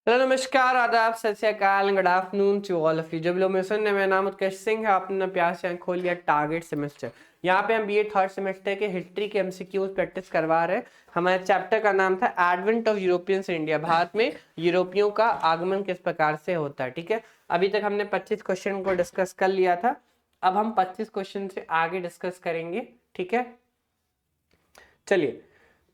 Hello नमस्कार आदाब सत श्री अकाल good afternoon to all of you. जब लोग मेरे सुनने, मेरा नाम उत्कर्ष सिंह है। आपने प्यार से खोल लिया टारगेट सेमेस्टर। यहाँ पे हम बीए थर्ड सेमेस्टर के हिस्ट्री के एमसीक्यूज प्रैक्टिस करवा रहे हैं। हमारे चैप्टर का नाम था advent of Europeans in India. Bharat में यूरोपियों का आगमन किस प्रकार से होता है। ठीक है, अभी तक हमने 25 क्वेश्चन को डिस्कस कर लिया था। अब हम 25 क्वेश्चन से आगे डिस्कस करेंगे। ठीक है, चलिए।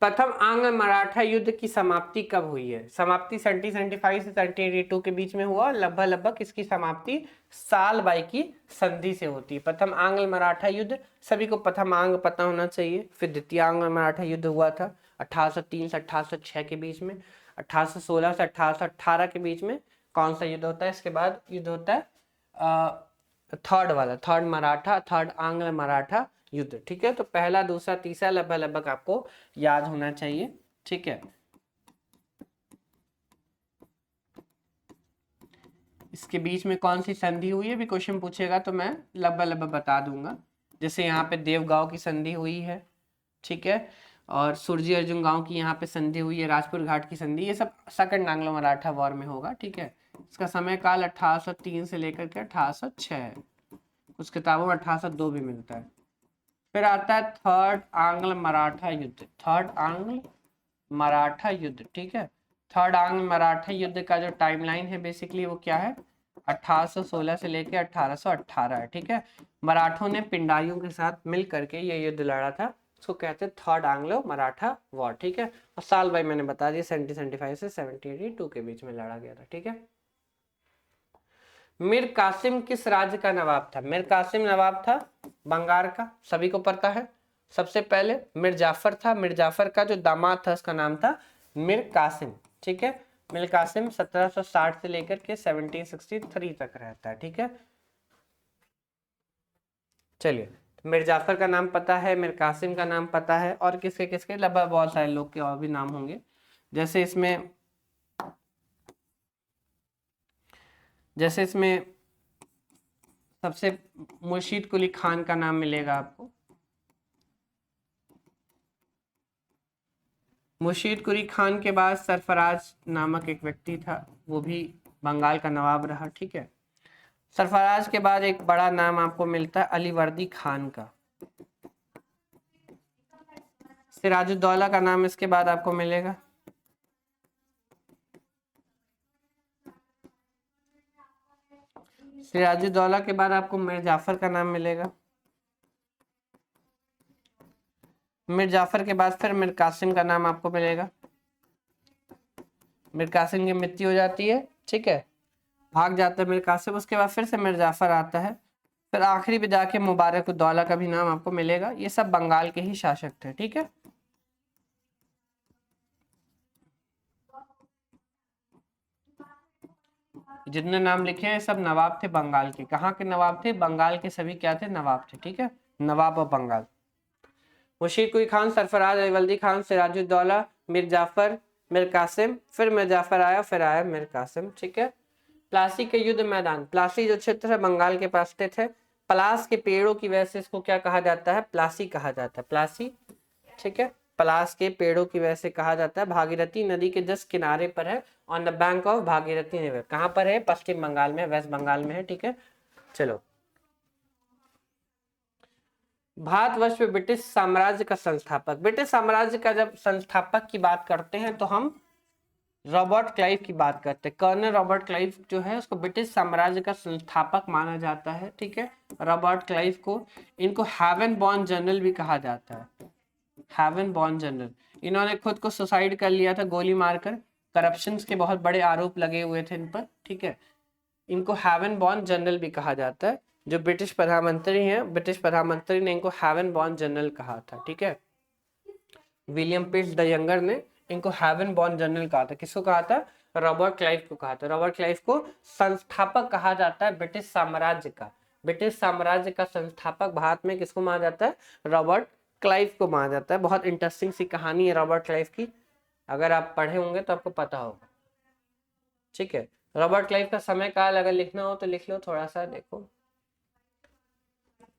प्रथम आंग्ल मराठा युद्ध की समाप्ति कब हुई है? समाप्ति 1775 से 1782 के बीच में हुआ। लगभग लगभग इसकी समाप्ति साल बाई की संधि से होती है। प्रथम आंग्ल मराठा युद्ध, सभी को प्रथम आंग्ल पता होना चाहिए। फिर द्वितीय आंग्ल मराठा युद्ध हुआ था 1803 से 1806 के बीच में। 1816 से 1818 के बीच में कौन सा युद्ध होता है? इसके बाद युद्ध होता है थर्ड वाला, थर्ड मराठा, थर्ड आंग्ल मराठा युद्ध। ठीक है, तो पहला दूसरा तीसरा लगभग लगभग आपको याद होना चाहिए। ठीक है, इसके बीच में कौन सी संधि हुई है भी क्वेश्चन पूछेगा तो मैं लगभग लगभग बता दूंगा। जैसे यहाँ पे देवगांव की संधि हुई है। ठीक है, और सुरजी अर्जुन गांव की यहाँ पे संधि हुई है। राजपुर घाट की संधि, ये सब सेकंड एंग्लो मराठा वॉर में होगा। ठीक है, इसका समय काल 1803 से लेकर के 1806 है। कुछ किताबों में 1802 भी मिलता है। फिर आता है थर्ड आंग्ल मराठा युद्ध। थर्ड आंग्ल मराठा युद्ध, ठीक है। थर्ड आंग्ल मराठा युद्ध का जो टाइमलाइन है बेसिकली वो क्या है? 1816 से लेकर 1818 है। ठीक है, मराठों ने पिंडारियों के साथ मिल करके ये युद्ध लड़ा था। उसको कहते हैं थर्ड आंग्लो मराठा वॉर। ठीक है, और साल भाई मैंने बता दिया 1775 से 1782 के बीच में लड़ा गया था। ठीक है, मीर कासिम किस राज्य का नवाब था? मीर कासिम नवाब था बंगाल का, सभी को पता है। सबसे पहले मीर जाफर था। मीर जाफर का जो दामाद था उसका नाम था मीर कासिम। ठीक है, मीर कासिम 1760 से लेकर के 1763 तक रहता है। ठीक है, चलिए। मीर जाफर का नाम पता है, मीर कासिम का नाम पता है, और किसके किसके लगभग बहुत सारे लोग के और भी नाम होंगे। जैसे इसमें सबसे मुर्शीद कुली खान का नाम मिलेगा आपको। मुर्शीद कुली खान के बाद सरफराज नामक एक व्यक्ति था, वो भी बंगाल का नवाब रहा। ठीक है, सरफराज के बाद एक बड़ा नाम आपको मिलता है अलीवर्दी खान का। सिराजुद्दौला का नाम इसके बाद आपको मिलेगा। सिराजुद्दौला के बाद आपको मीर जाफर का नाम मिलेगा। मीर जाफर के बाद फिर मीर कासिम का नाम आपको मिलेगा। मीर कासिम की मृत्यु हो जाती है। ठीक है, भाग जाता है मीर कासिम। उसके बाद फिर से मीर जाफर आता है। फिर आखिरी में जाके मुबारक उद्दौला का भी नाम आपको मिलेगा। ये सब बंगाल के ही शासक थे। ठीक है, जितने नाम लिखे हैं सब नवाब थे बंगाल के। कहाँ के नवाब थे? बंगाल के सभी क्या थे? नवाब थे। ठीक है, नवाब ऑफ बंगाल। मुशीर कुली खान, सरफराज, अलीवर्दी खान, सिराजुद्दौला, मीर जाफर, मीर कासिम, फिर मीर जाफर आया, फिर आया मीर कासिम। ठीक है, प्लासी के युद्ध मैदान। प्लासी जो क्षेत्र है बंगाल के पास स्थित है। पलास के पेड़ों की वजह से इसको क्या कहा जाता है? प्लासी कहा जाता है, प्लासी। ठीक है, पलास के पेड़ों की वजह से कहा जाता है। भागीरथी नदी के जस्ट किनारे पर है, on the bank of Bhagirathi river. कहाँ पर है? पश्चिम बंगाल में, वेस्ट बंगाल में है। ठीक है, चलो। भारतवर्ष में ब्रिटिश साम्राज्य का संस्थापक। ब्रिटिश साम्राज्य का जब संस्थापक की बात करते हैं तो हम रॉबर्ट क्लाइव की बात करते हैं। कर्नल रॉबर्ट क्लाइव जो है उसको ब्रिटिश साम्राज्य का संस्थापक माना जाता है। ठीक है, रॉबर्ट क्लाइव को, इनको हेवन बॉर्न जनरल भी कहा जाता है। Heaven born general. इन्होंने खुद को सुसाइड कर लिया था गोली मारकर। करप्शन के बहुत बड़े आरोप लगे हुए थे इन पर। ठीक है, इनको हेवन बॉर्न जनरल भी कहा जाता है। जो ब्रिटिश प्रधानमंत्री हैं, ब्रिटिश प्रधानमंत्री ने इनको हेवन बॉर्न जनरल कहा था। ठीक है, विलियम पिट्स द यंगर ने इनको हेवन बॉर्न जनरल कहा था। किसको कहा था? रॉबर्ट क्लाइव को कहा था। रॉबर्ट क्लाइव को संस्थापक कहा जाता है ब्रिटिश साम्राज्य का। ब्रिटिश साम्राज्य का संस्थापक भारत में किसको माना जाता है? रॉबर्ट क्लाइव को माना जाता है। बहुत इंटरेस्टिंग सी कहानी है रॉबर्ट क्लाइव की, अगर आप पढ़े होंगे तो आपको पता होगा। ठीक है, रॉबर्ट क्लाइव का समय काल अगर लिखना हो तो लिख लो, थोड़ा सा देखो।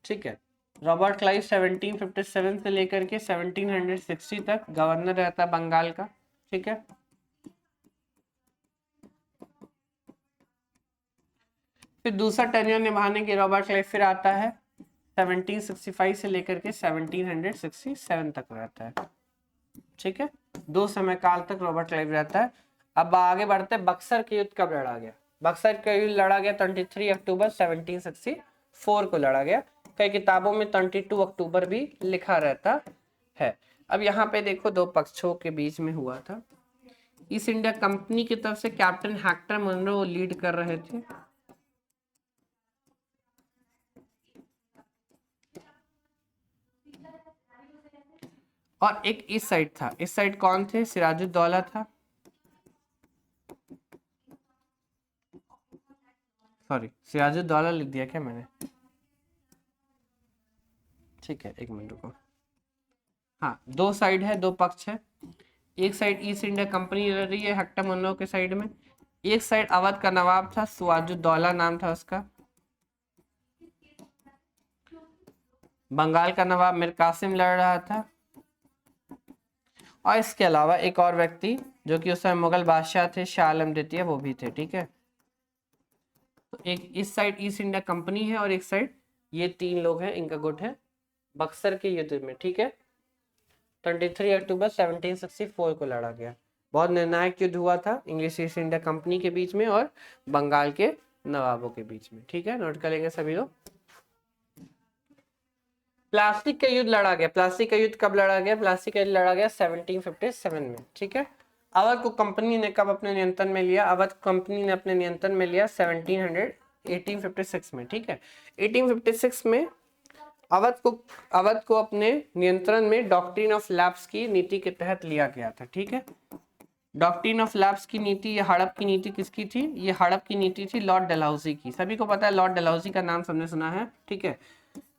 ठीक है, रॉबर्ट क्लाइव 1757 से लेकर के 1760 तक गवर्नर रहता बंगाल का। ठीक है, फिर दूसरा टेन्योर निभाने के रॉबर्ट क्लाइव फिर आता है 1765 से लेकर के 1767 तक रहता है। ठीक है, 2 समय काल तक रॉबर्ट क्लाइव रहता है। अब आगे बढ़ते हैं, बक्सर के युद्ध कब लड़ा गया? बक्सर का युद्ध लड़ा गया 23 अक्टूबर 1764 को लड़ा गया। कई किताबों में 22 अक्टूबर भी लिखा रहता है। अब यहाँ पे देखो, दो पक्षों के बीच में हुआ था। ईस्ट इंडिया कंपनी की तरफ से कैप्टन हेक्टर मनरो लीड कर रहे थे। और एक इस साइड था, इस साइड कौन थे? सिराजुद्दौला था, सॉरी सिराजुद्दौला लिख दिया क्या मैंने? ठीक है, एक मिनट रुको। हाँ, दो साइड है, दो पक्ष है। एक साइड ईस्ट इंडिया कंपनी लड़ रही है हेक्टर मनरो के साइड में, एक साइड अवध का नवाब था, सिराजुद्दौला नाम था उसका। बंगाल का नवाब मीर कासिम लड़ रहा था। और इसके अलावा एक और व्यक्ति जो कि उस समय मुगल बादशाह थे, शाह आलम द्वितीय, वो भी थे। ठीक है, तो एक इस साइड ईस्ट इंडिया कंपनी है और एक साइड ये 3 लोग हैं, इनका गुट है बक्सर के युद्ध में। ठीक है, 23 अक्टूबर 1764 को लड़ा गया। बहुत निर्णायक युद्ध हुआ था इंग्लिश ईस्ट इंडिया कंपनी के बीच में और बंगाल के नवाबों के बीच में। ठीक है, नोट कर लेंगे सभी लोग। प्लास्टिक का युद्ध लड़ा गया। प्लास्टिक का युद्ध कब लड़ा गया? प्लास्टिक का युद्ध लड़ा गया 1757 में। ठीक है, अवध को कंपनी ने कब अपने नियंत्रण में लिया? अवध कंपनी ने अपने नियंत्रण में लिया 1856 में। ठीक है, 1856 में अवध को अपने नियंत्रण में डॉक्ट्रिन ऑफ लैप्स की नीति के तहत लिया गया था। ठीक है, डॉक्ट्रिन ऑफ लैप्स की नीति, ये हड़प की नीति किसकी थी? ये हड़प की नीति थी लॉर्ड डलहौजी की। सभी को पता है, लॉर्ड डलहौजी का नाम सबने सुना है। ठीक है,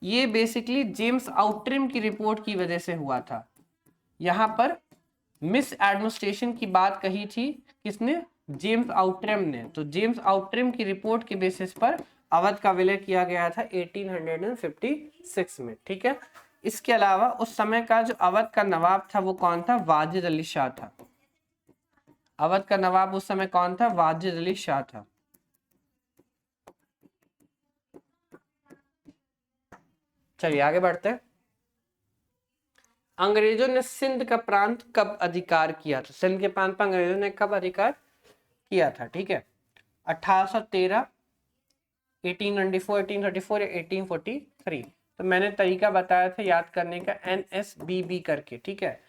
ये बेसिकली जेम्स आउटरम की रिपोर्ट की वजह से हुआ था। यहाँ पर मिस एडमिनिस्ट्रेशन की बात कही थी किसने? जेम्स आउटरम ने। तो जेम्स आउटरम की रिपोर्ट के बेसिस पर अवध का विलय किया गया था 1856 में। ठीक है, इसके अलावा उस समय का जो अवध का नवाब था वो कौन था? वाजिद अली शाह था। अवध का नवाब उस समय कौन था? वाजिद अली शाह था। चलिए आगे बढ़ते हैं। अंग्रेजों ने सिंध का प्रांत कब अधिकार किया था? सिंध के प्रांत पर अंग्रेजों ने कब अधिकार किया था? ठीक है, 1813, 1894, 1834 या 1843। तो मैंने तरीका बताया था याद करने का, NSBB करके। ठीक है,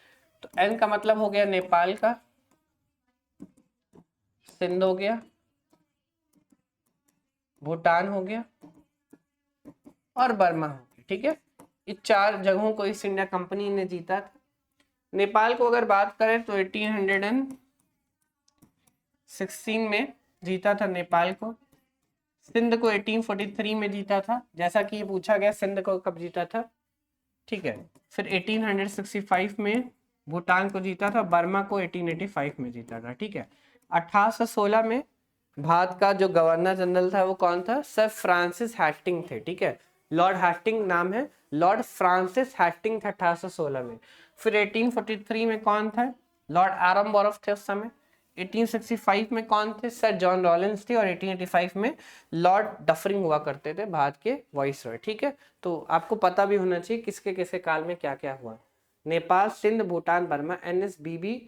तो N का मतलब हो गया नेपाल का, सिंध हो गया, भूटान हो गया और बर्मा हो गया। ठीक है, इस 4 जगहों को ईस्ट इंडिया कंपनी ने जीता था। नेपाल को अगर बात करें तो 1816 में जीता था नेपाल को। सिंध को 1843 में जीता था, जैसा कि ये पूछा गया सिंध को कब जीता था। ठीक है, फिर 1865 में भूटान को जीता था, बर्मा को 1885 में जीता था। ठीक है, 1816 में भारत का जो गवर्नर जनरल था वो कौन था? सर फ्रांसिस हेस्टिंग थे। ठीक है, लॉर्ड हेस्टिंग नाम है, लॉर्ड फ्रांसिस हेस्टिंग था 1816 में। फिर 1843 में कौन था? लॉर्ड आरम्बोरफ थे उस समय। 1865 में कौन थे? सर जॉन रॉलिंस थे। और 1885 में लॉर्ड डफरिंग हुआ करते थे, भारत के वाइसरॉय। ठीक है, तो आपको पता भी होना चाहिए किसके किसके काल में क्या क्या हुआ। Nepal, Sindh, Bhutan, Burma, NSBB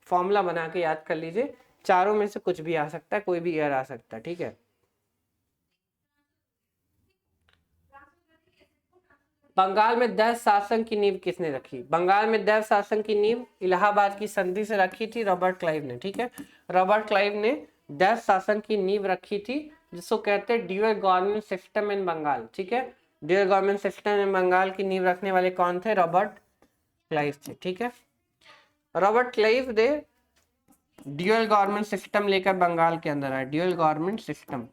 formula बना के याद कर लीजिए। चारों में से कुछ भी आ सकता है, कोई भी ईयर आ सकता है। ठीक है, बंगाल में दैव शासन की नींव किसने रखी? बंगाल में दैव शासन की नींव इलाहाबाद की संधि से रखी थी रॉबर्ट क्लाइव ने। ठीक है, रॉबर्ट क्लाइव ने दैव शासन की नींव रखी थी, जिसको कहते हैं dual government system in Bengal. ठीक है, dual government system in Bengal की नींव रखने वाले कौन थे? रॉबर्ट क्लाइव थे। ठीक है, रॉबर्ट क्लाइव ने ड्यूअल गवर्नमेंट सिस्टम लेकर बंगाल के अंदर आए। ड्यूअल गवर्नमेंट सिस्टम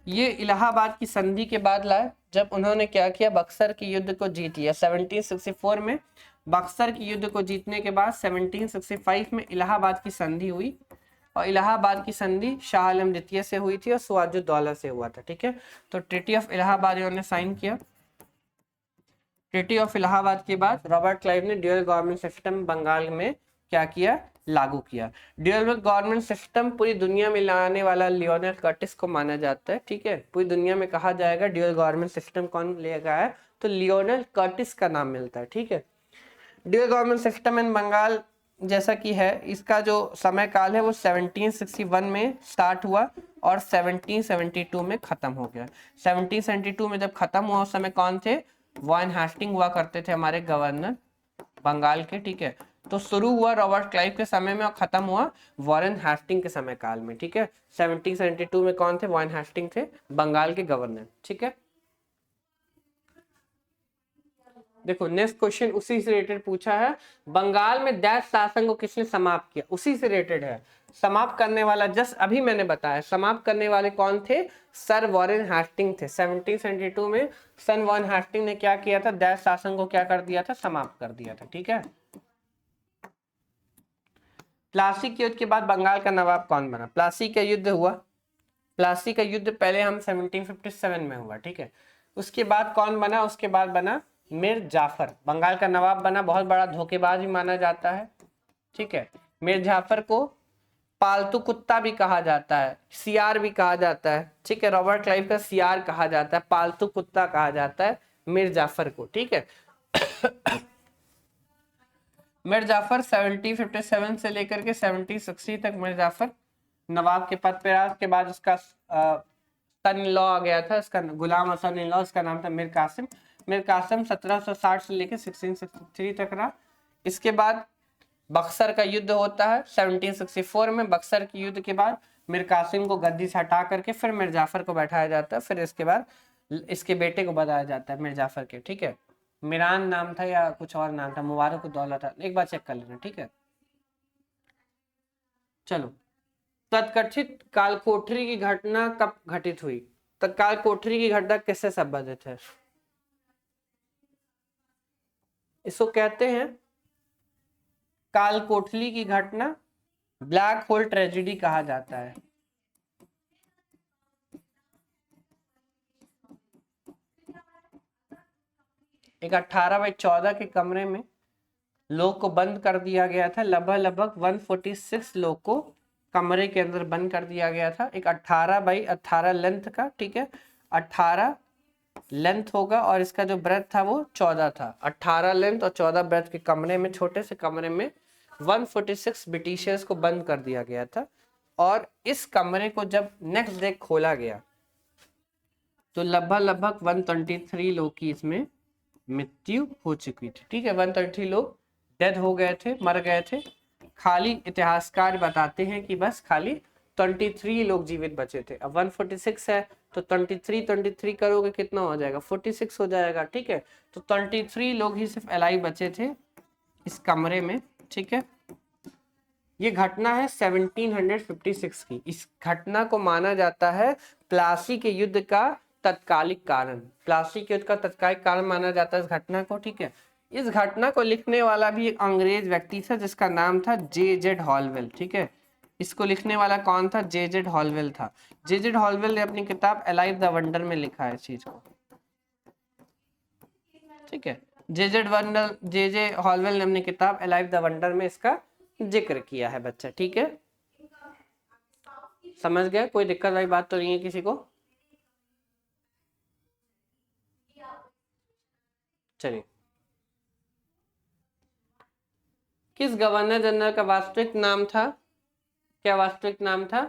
ये इलाहाबाद की संधि के बाद लाए, जब उन्होंने क्या किया? बक्सर के युद्ध को जीत लिया 1764 में। बक्सर के युद्ध को जीतने के बाद 1765 में इलाहाबाद की संधि हुई, और इलाहाबाद की संधि शाह आलम द्वितीय से हुई थी और सिराजुद्दौला से हुआ था। ठीक है, तो ट्रीटी ऑफ इलाहाबाद इन्होंने साइन किया। ट्रीटी ऑफ इलाहाबाद के बाद रॉबर्ट क्लाइव ने ड्यूअल गवर्नमेंट सिस्टम बंगाल में क्या किया, लागू किया। ड्यूअल गवर्नमेंट सिस्टम पूरी दुनिया में लाने वाला लियोनेल कर्टिस को माना जाता है, ठीक है। पूरी दुनिया में कहा जाएगा ड्यूअल गवर्नमेंट सिस्टम कौन लेगा है, तो लियोनेल कर्टिस का नाम मिलता है, ठीक है। Dual government system in Bengal जैसा कि है, इसका जो समय काल है वो 1761 में स्टार्ट हुआ और 1772 में खत्म हो गया। 1772 में जब खत्म हुआ उस समय कौन थे, वॉरेन हेस्टिंग हुआ करते थे हमारे गवर्नर बंगाल के, ठीक है। तो शुरू हुआ रॉबर्ट क्लाइव के समय में और खत्म हुआ वॉरेन हेस्टिंग के समय काल में, ठीक है। 1772 में कौन थे, वॉरेन हेस्टिंग थे बंगाल के गवर्नर, ठीक है। देखो नेक्स्ट क्वेश्चन उसी से रिलेटेड पूछा है, बंगाल में दैत शासन को किसने समाप्त किया, उसी से रिलेटेड है। समाप्त करने वाला जस्ट अभी मैंने बताया, समाप्त करने वाले कौन थे, सर वॉरेन हेस्टिंग थे। 1772 में सर वॉरेन हेस्टिंग ने क्या किया था, दैत शासन को क्या कर दिया था, समाप्त कर दिया था, ठीक है। प्लासी के युद्ध के बाद बंगाल का नवाब कौन बना, प्लासी का युद्ध हुआ, प्लासी का युद्ध पहले हम 1757 में हुआ, ठीक है। उसके बाद कौन बना, उसके बाद बना मीर जाफर, बंगाल का नवाब बना, बहुत बड़ा धोखेबाज भी माना जाता है, ठीक है। मीर जाफर को पालतू कुत्ता भी कहा जाता है, सियार भी कहा जाता है, ठीक है। रॉबर्ट क्लाइव का सियार कहा जाता है, पालतू कुत्ता कहा जाता है मीर जाफर को, ठीक है। मीर जाफर 1757 से लेकर के 1760 तक मीर जाफर नवाब के पद पे रहा। उसके बाद उसका सन इन लॉ आ गया था, इसका गुलाम सन इन लॉ, इसका नाम था मीर कासिम। मीर कासिम 1760 से लेकर 1663 तक रहा। इसके बाद बक्सर का युद्ध होता है 1764 में। बक्सर के युद्ध के बाद मीर कासिम को गद्दी से हटा करके फिर मीर जाफर को बैठाया जाता है, फिर इसके बाद इसके बेटे को बताया जाता है मीर जाफर के, ठीक है। मीरान नाम था या कुछ और नाम था, मुबारक उद्दौला था, एक बार चेक कर लेना, ठीक है। चलो, तत्कथित कालकोठरी की घटना कब घटित हुई, तत्काल कोठरी की घटना किससे संबंधित है, इसको कहते हैं काल कोठरी की घटना, ब्लैक होल ट्रेजेडी कहा जाता है। एक 18x14 के कमरे में लोग को बंद कर दिया गया था, लगभग 146 लोग को कमरे के अंदर बंद कर दिया गया था। एक 18x18 लेंथ का, ठीक है, 18 लेंथ होगा और इसका जो ब्रेथ था वो 14 था। 18 लेंथ और 14 ब्रेथ के कमरे में, छोटे से कमरे में 146 ब्रिटिशर्स को बंद कर दिया गया था। और इस कमरे को जब नेक्स्ट डे खोला गया तो लगभग 123 लोग की इसमें मृत्यु हो चुकी थी, ठीक है। 133 लोग डेड हो गए थे, मर गए थे। खाली इतिहासकार बताते हैं कि बस खाली 23 लोग जीवित बचे थे। अब 146 है तो 23 करोगे कितना हो जाएगा, 46 हो जाएगा, ठीक है। तो 23 लोग ही सिर्फ अलाइव बचे थे इस कमरे में, ठीक है। ये घटना है 1756 की। इस घटना को माना जाता है प्लासी के युद्ध का तत्कालिक कारण, प्लासी के युद्ध का तत्कालिक कारण माना जाता है इस घटना को, ठीक है। इस घटना को लिखने वाला भी एक अंग्रेज व्यक्ति था जिसका नाम था जे.जेड हॉलवेल, ठीक है। इसको लिखने वाला कौन था, जे.जेड हॉलवेल था। जे.जेड हॉलवेल ने अपनी किताब अलाइव द वंडर में लिखा है इस चीज को, ठीक है। जे.जे हॉलवेल ने अपनी किताब अलाइव द वंडर में इसका जिक्र किया है बच्चा, ठीक है। समझ गए, कोई दिक्कत वाली बात तो नहीं है किसी को। चलिए, किस गवर्नर जनरल का वास्तविक नाम था, क्या वास्तविक नाम था,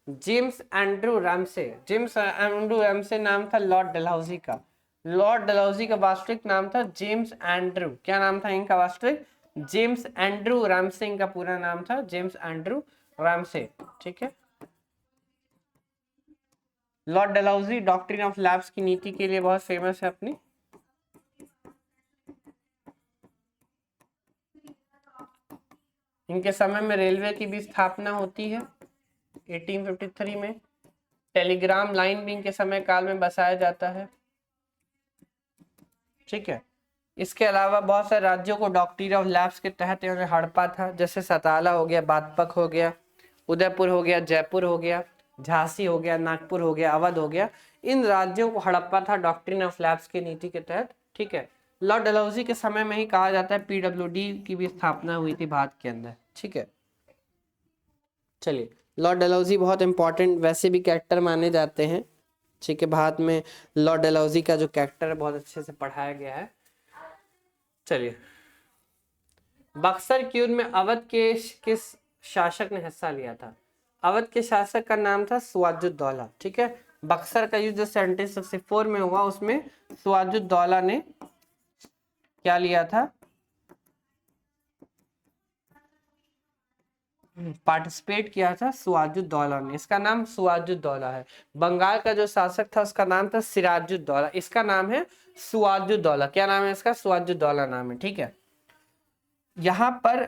James Andrew Ramsay. James Andrew Ramsay नाम था लॉर्ड डलहौजी का। लॉर्ड डलहौजी का वास्तविक नाम था जेम्स एंड्रू, क्या नाम था इनका वास्तविक, जेम्स एंड्रू रैमसे इनका पूरा नाम था, जेम्स एंड्रू रैमसे, ठीक है। Lord Dalhousie doctrine of lapse की नीति के लिए बहुत फेमस है अपनी। इनके समय में रेलवे की भी स्थापना होती है 1853 में। टेलीग्राम लाइन भी इनके समय काल में बसाया जाता है, ठीक है। इसके अलावा बहुत सारे राज्यों को डॉक्ट्रिन ऑफ लैप्स के तहत इन्होंने हड़पा था, जैसे सताला हो गया, बागपत हो गया, उदयपुर हो गया, जयपुर हो गया, झांसी हो गया, नागपुर हो गया, अवध हो गया। इन राज्यों को हड़प्पा था डॉक्ट्रिन ऑफ लैप्स की नीति के तहत, ठीक है। लॉर्ड डलहौजी के समय में ही कहा जाता है पीडब्ल्यूडी की भी स्थापना हुई थी भारत के अंदर, ठीक है। चलिए, लॉर्ड डलहौजी बहुत इंपॉर्टेंट वैसे भी कैरेक्टर माने जाते हैं, ठीक है। भारत में लॉर्ड डलहौजी का जो कैरेक्टर है बहुत अच्छे से पढ़ाया गया है। चलिए, बक्सर की युद्ध में अवध के किस शासक ने हिस्सा लिया था? अवध के शासक का नाम था सिराजुद्दौला, ठीक है। बक्सर का युद्ध 1764 में हुआ, उसमें सिराजुद्दौला ने क्या लिया था? पार्टिसिपेट किया था सिराजुद्दौला ने। इसका नाम सिराजुद्दौला है। बंगाल का जो शासक था उसका नाम था सिराजुद्दौला, इसका नाम है सिराजुद्दौला। क्या नाम है इसका? सिराजुद्दौला नाम है, ठीक है। यहां पर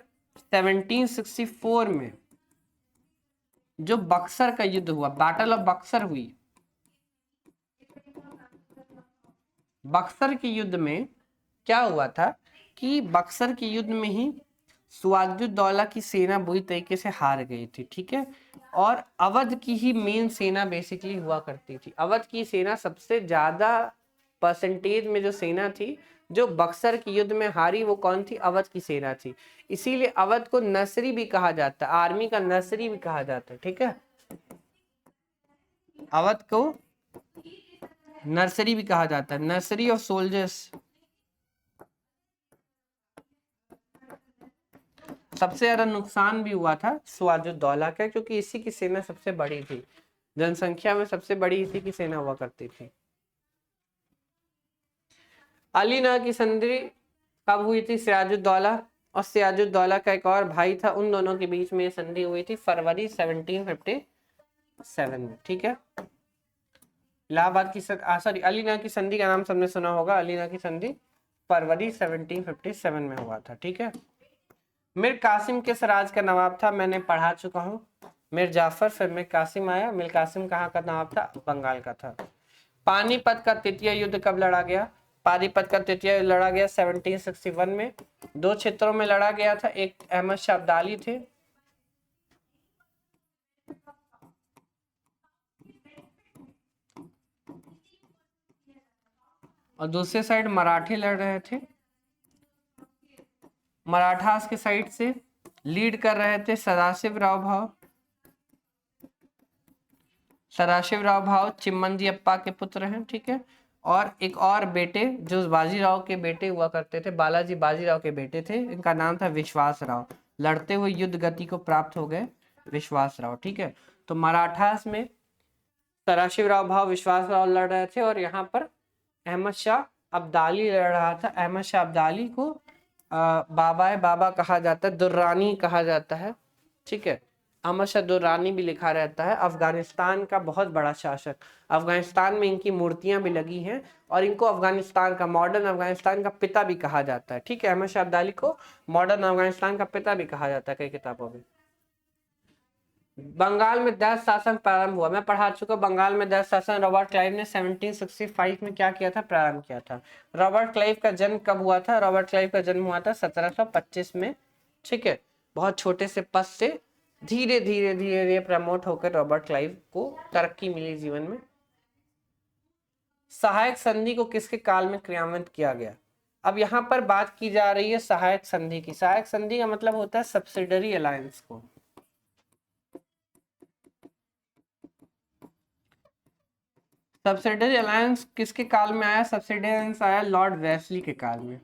1764 में जो बक्सर का युद्ध हुआ, बैटल ऑफ बक्सर हुई, बक्सर के युद्ध में क्या हुआ था कि बक्सर के युद्ध में ही सिराजुद्दौला की सेना बुरी तरीके से हार गई थी, ठीक है। और अवध की ही मेन सेना बेसिकली हुआ करती थी। अवध की सेना सबसे ज्यादा परसेंटेज में जो सेना थी जो बक्सर के युद्ध में हारी, वो कौन थी? अवध की सेना थी। इसीलिए अवध को नर्सरी भी कहा जाता है, आर्मी का नर्सरी भी कहा जाता है, ठीक है। अवध को नर्सरी भी कहा जाता है, नर्सरी ऑफ सोल्जर्स। सबसे ज्यादा नुकसान भी हुआ था सिराजुद्दौला का, क्योंकि इसी की सेना सबसे बड़ी थी, जनसंख्या में सबसे बड़ी इसी की सेना हुआ करती थी। अली नगर की संधि कब हुई थी? सिराजुद्दौला और सिराजुद्दौला का एक और भाई था, उन दोनों के बीच में संधि हुई थी फरवरी 1757 में, ठीक है। इलाहाबाद की सॉरी, अली नगर की संधि का नाम सबने सुना होगा। अली नगर की संधि फरवरी 1757 में हुआ था, ठीक है। मीर कासिम किस राज्य का नवाब था? मैंने पढ़ा चुका हूँ। मीर जाफर, फिर मीर कासिम आया। मीर कासिम कहाँ का नवाब था? बंगाल का था। पानीपत का तृतीय युद्ध कब लड़ा गया? पानीपत का तृतीय युद्ध लड़ा गया 1761 में। दो क्षेत्रों में लड़ा गया था, एक अहमद शाह अब्दाली थे, और दूसरे साइड मराठे लड़ रहे थे। मराठास के साइड से लीड कर रहे थे सदाशिवराव भाव। सदाशिवराव भाव चिम्मनजी अप्पा के पुत्र हैं, ठीक है। और एक और बेटे जो बाजीराव के बेटे हुआ करते थे, बालाजी बाजीराव के बेटे थे, इनका नाम था विश्वास राव। लड़ते हुए युद्ध गति को प्राप्त हो गए विश्वास राव, ठीक है। तो मराठास में सदाशिवराव भाव विश्वास राव लड़ रहे थे, और यहाँ पर अहमद शाह अब्दाली लड़ रहा था। अहमद शाह अब्दाली को बाबा कहा जाता है, दुर्रानी कहा जाता है, ठीक है। अहमद शाह दुर्रानी भी लिखा रहता है। अफगानिस्तान का बहुत बड़ा शासक, अफगानिस्तान में इनकी मूर्तियां भी लगी हैं, और इनको अफगानिस्तान का, मॉडर्न अफगानिस्तान का पिता भी कहा जाता है, ठीक है। अहमद शाह अब्दाली को मॉडर्न अफगानिस्तान का पिता भी कहा जाता है कई किताबों में। बंगाल में दैत्य शासन प्रारंभ हुआ, मैं पढ़ा चुका। बंगाल में दैत्य शासन रॉबर्ट क्लाइव ने 1765 में क्या किया था? प्रारंभ किया था। रॉबर्ट क्लाइव का जन्म कब हुआ था? रॉबर्ट क्लाइव का जन्म हुआ था 1725 में, ठीक है। बहुत छोटे से पद से धीरे धीरे धीरे धीरे प्रमोट होकर रॉबर्ट क्लाइव को तरक्की मिली जीवन में। सहायक संधि को किसके काल में क्रियान्वित किया गया? अब यहाँ पर बात की जा रही है सहायक संधि की। सहायक संधि का मतलब होता है सब्सिडरी अलायंस को। सब्सिडरी अलायंस किसके काल में आया? सब्सिडरी अलायंस आया लॉर्ड वेस्ली के काल में।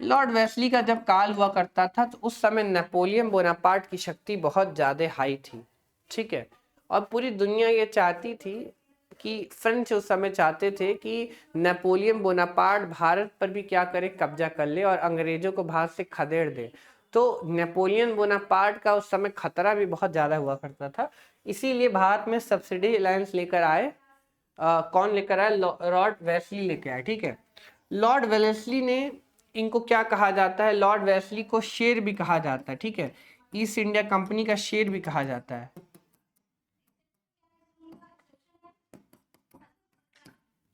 लॉर्ड वेस्ली का जब काल हुआ करता था तो उस समय नेपोलियन बोनापार्ट की शक्ति बहुत ज्यादा हाई थी, ठीक है। और पूरी दुनिया ये चाहती थी कि फ्रेंच उस समय चाहते थे कि नेपोलियन बोनापार्ट भारत पर भी क्या करे? कब्जा कर ले और अंग्रेजों को भारत से खदेड़ दे। तो नेपोलियन बोनापार्ट का उस समय खतरा भी बहुत ज्यादा हुआ करता था, इसीलिए भारत में सब्सिडी अलायंस लेकर आए। कौन लेकर आए? लॉर्ड वेस्ली लेकर आए, ठीक है। लॉर्ड वेलेस्ली ने, इनको क्या कहा जाता है? लॉर्ड वेस्ली को शेर भी कहा जाता है, ठीक है। ईस्ट इंडिया कंपनी का शेर भी कहा जाता है।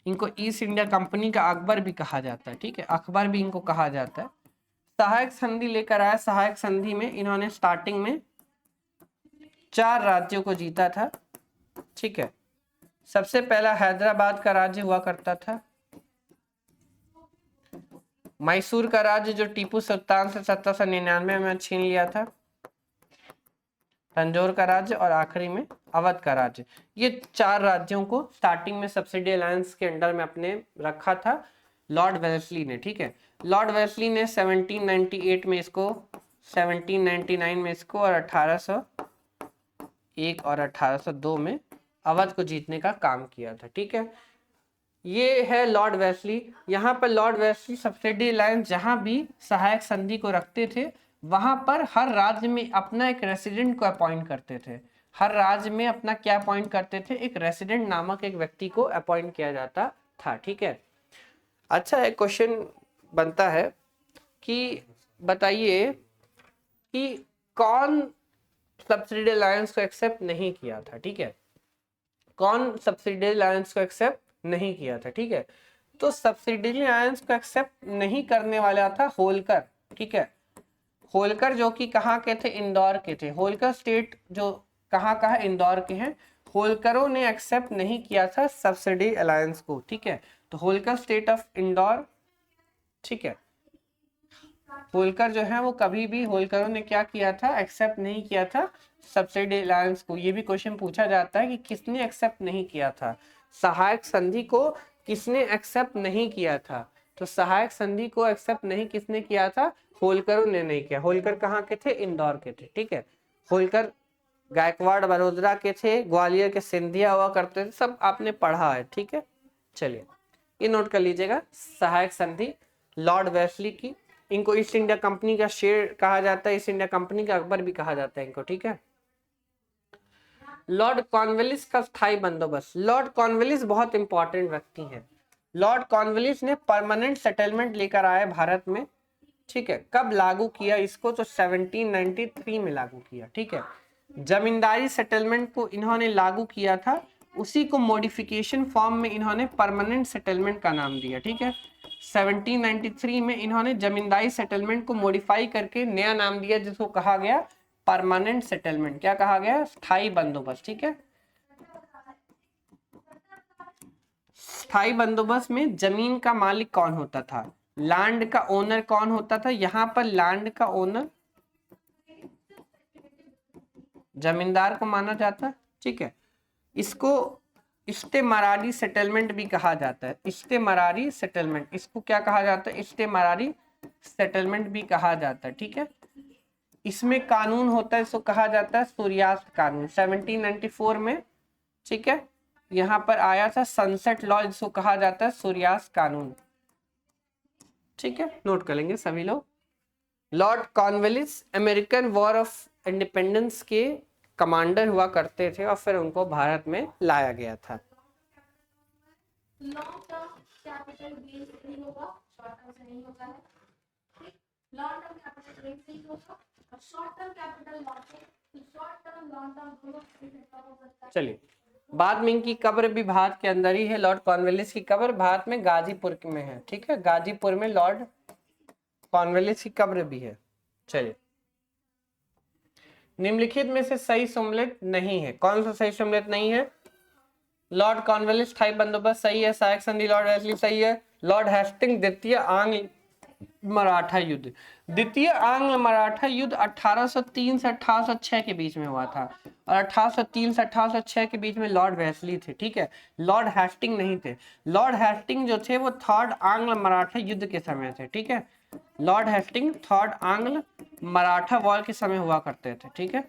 इनको ईस्ट इंडिया कंपनी का अकबर भी कहा जाता है, ठीक है। अकबर भी इनको कहा जाता है। सहायक संधि लेकर आया। सहायक संधि में इन्होंने स्टार्टिंग में 4 राज्यों को जीता था, ठीक है। सबसे पहला हैदराबाद का राज्य हुआ करता था। मैसूर का राज्य जो टीपू सुल्तान से 1799 में छीन लिया था, तंजौर का राज्य, और आखिरी में अवध का राज्य। ये 4 राज्यों को स्टार्टिंग में सब्सिडी अलायंस के अंडर में अपने रखा था लॉर्ड वेल्सली ने। ठीक है, लॉर्ड वेल्सली ने 1798 में इसको, 1799 में इसको, और 1801 और 1802 में अवध को जीतने का काम किया था। ठीक है, ये है लॉर्ड वेल्सली। यहाँ पर लॉर्ड वेल्सली सब्सिडी अलायंस जहाँ भी सहायक संधि को रखते थे वहां पर हर राज्य में अपना एक रेसिडेंट को अपॉइंट करते थे। हर राज्य में अपना क्या अपॉइंट करते थे, एक रेसिडेंट नामक एक व्यक्ति को अपॉइंट किया जाता था। ठीक है, अच्छा एक क्वेश्चन बनता है कि बताइए कि कौन सब्सिडी अलायंस को एक्सेप्ट नहीं किया था। ठीक है, कौन सब्सिडी अलायंस को एक्सेप्ट नहीं किया था। ठीक है, तो सब्सिडी अलायंस को एक्सेप्ट नहीं करने वाला था होलकर। ठीक है, होलकर जो कि कहाँ के थे, इंदौर के थे। होलकर स्टेट जो कहाँ इंदौर के हैं। होलकरों ने एक्सेप्ट नहीं किया था सब्सिडी अलायंस को। ठीक है, तो होलकर स्टेट ऑफ इंदौर। ठीक है, होलकर जो है वो कभी भी, होलकरों ने क्या किया था, एक्सेप्ट नहीं किया था सब्सिडी अलायंस को। ये भी क्वेश्चन पूछा जाता है कि किसने एक्सेप्ट नहीं किया था, सहायक संधि को किसने एक्सेप्ट नहीं किया था। तो सहायक संधि को एक्सेप्ट नहीं किसने किया था, होलकरों ने नहीं किया। होलकर कहाँ के थे, इंदौर के थे। ठीक है, होलकर गायकवाड़ बड़ोदरा के थे, ग्वालियर के सिंधिया हुआ करते थे, सब आपने पढ़ा है। ठीक है, चलिए ये नोट कर लीजिएगा। सहायक संधि लॉर्ड वेल्सली की, इनको ईस्ट इंडिया कंपनी का शेर कहा जाता है, ईस्ट इंडिया कंपनी का अकबर भी कहा जाता है इनको। ठीक है, लॉर्ड कॉर्नवालिस का स्थायी बंदोबस्त। लॉर्ड कॉर्नवालिस बहुत इंपॉर्टेंट व्यक्ति हैं। लॉर्ड कॉर्नवालिस ने परमानेंट सेटलमेंट लेकर आए भारत में। ठीक है, कब लागू किया इसको, तो 1793 में लागू किया। ठीक है, जमींदारी सेटलमेंट को इन्होंने लागू किया था, उसी को मॉडिफिकेशन फॉर्म में इन्होंने परमानेंट सेटलमेंट का नाम दिया। ठीक है, 1793 में इन्होंने जमींदारी सेटलमेंट को मॉडिफाई करके नया नाम दिया जिसको कहा गया परमानेंट सेटलमेंट। क्या कहा गया, स्थायी बंदोबस्त। ठीक है, स्थायी बंदोबस्त में जमीन का मालिक कौन होता था, लैंड का ओनर कौन होता था। यहाँ पर लैंड का ओनर जमींदार को माना जाता है। ठीक है, इसको इस्तेमरारी सेटलमेंट भी कहा जाता है। इस्तेमरारी सेटलमेंट, इसको क्या कहा जाता है, इस्तेमरारी सेटलमेंट भी कहा जाता है। ठीक है, इसमें कानून होता है, इसको कहा जाता है सूर्यास्त कानून। 1794 में, ठीक है, यहाँ पर आया था सनसेट लॉ, जिसको कहा जाता है सूर्यास्त कानून। ठीक है, नोट कर लेंगे सभी लोग। Lord Cornwallis American war of independence के कमांडर हुआ करते थे और फिर उनको भारत में लाया गया था। लॉन्ग टर्म कैपिटल गेन नहीं होगा, शॉर्ट टर्म से नहीं होता है। लॉन्ग टर्म कैपिटल गेन से ही होगा और short term capital loss, short term long term दोनों हो सकता है। चलिए, बाद में इनकी कब्र भी भारत के अंदर ही है। लॉर्ड कॉर्नवालिस की कब्र भारत में गाजीपुर में है। ठीक है, गाजीपुर में लॉर्ड कॉर्नवालिस की कब्र भी है। चलिए, निम्नलिखित में से सही सम्मिलित नहीं है। कौन सा सही सम्मिलित नहीं है, लॉर्ड कॉर्नवालिस स्थायी बंदोबस्त सही है, सहायक संधि लॉर्ड वेल्सली सही है, लॉर्ड हेस्टिंग द्वितीय आंग्ल मराठा युद्ध। द्वितीय आंग्ल मराठा युद्ध 1803 से 1806 के बीच में हुआ था और 1803 से 1806 के बीच में लॉर्ड वेल्सली थे। ठीक है, लॉर्ड हेस्टिंग नहीं थे। लॉर्ड हेस्टिंग जो थे वो थर्ड आंग्ल मराठा युद्ध के समय थे। ठीक है, लॉर्ड हेस्टिंग थर्ड आंग्ल मराठा वॉर के समय हुआ करते थे। ठीक है,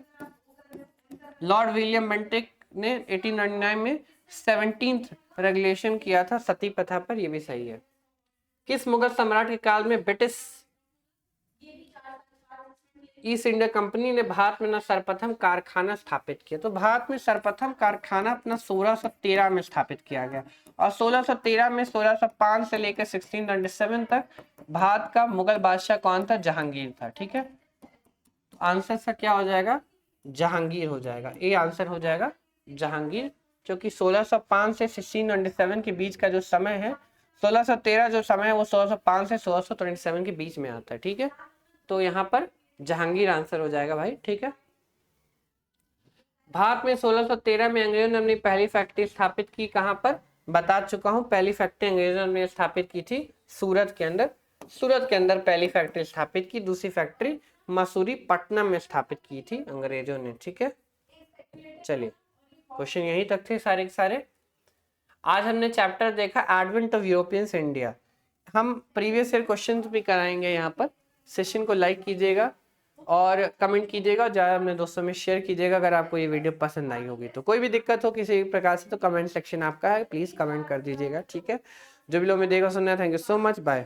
लॉर्ड विलियम बेंटिक ने 1899 में 17th रेगुलेशन किया था सती प्रथा पर, यह भी सही है। किस मुगल सम्राट के काल में ब्रिटिश ईस्ट इंडिया कंपनी ने भारत में सर्वप्रथम कारखाना स्थापित किया। तो भारत में सर्वप्रथम कारखाना अपना 1613 में स्थापित किया गया और 1613 में 1605 से लेकर 1697 तक भारत का मुगल बादशाह कौन था, जहांगीर था। ठीक है, आंसर सा क्या हो जाएगा, जहांगीर हो जाएगा। ये आंसर हो जाएगा जहांगीर, जो कि 1605 से 1697 के बीच का जो समय है, 1613 जो समय है वो 1605 से 1627 के बीच में आता है। ठीक है, तो यहाँ पर जहांगीर आंसर हो जाएगा भाई। ठीक है, भारत में 1613 में अंग्रेजों ने अपनी पहली फैक्ट्री स्थापित की। कहाँ पर, बता चुका हूँ, पहली फैक्ट्री अंग्रेजों ने स्थापित की थी सूरत के अंदर सूरत के अंदर पहली फैक्ट्री स्थापित की, दूसरी फैक्ट्री मसूरी पटना में स्थापित की थी अंग्रेजों ने। ठीक है, चलिए क्वेश्चन यहीं तक थे सारे के सारे। आज हमने चैप्टर देखा एडवेंट ऑफ यूरोपियंस इंडिया। हम प्रीवियस ईयर क्वेश्चन भी कराएंगे यहाँ पर। सेशन को लाइक कीजिएगा और कमेंट कीजिएगा और ज़्यादा अपने दोस्तों में शेयर कीजिएगा अगर आपको ये वीडियो पसंद आई होगी तो। कोई भी दिक्कत हो किसी प्रकार से तो कमेंट सेक्शन आपका है, प्लीज़ कमेंट कर दीजिएगा। ठीक है, जो भी लोग में देखा सुनना है, thank you so much, bye.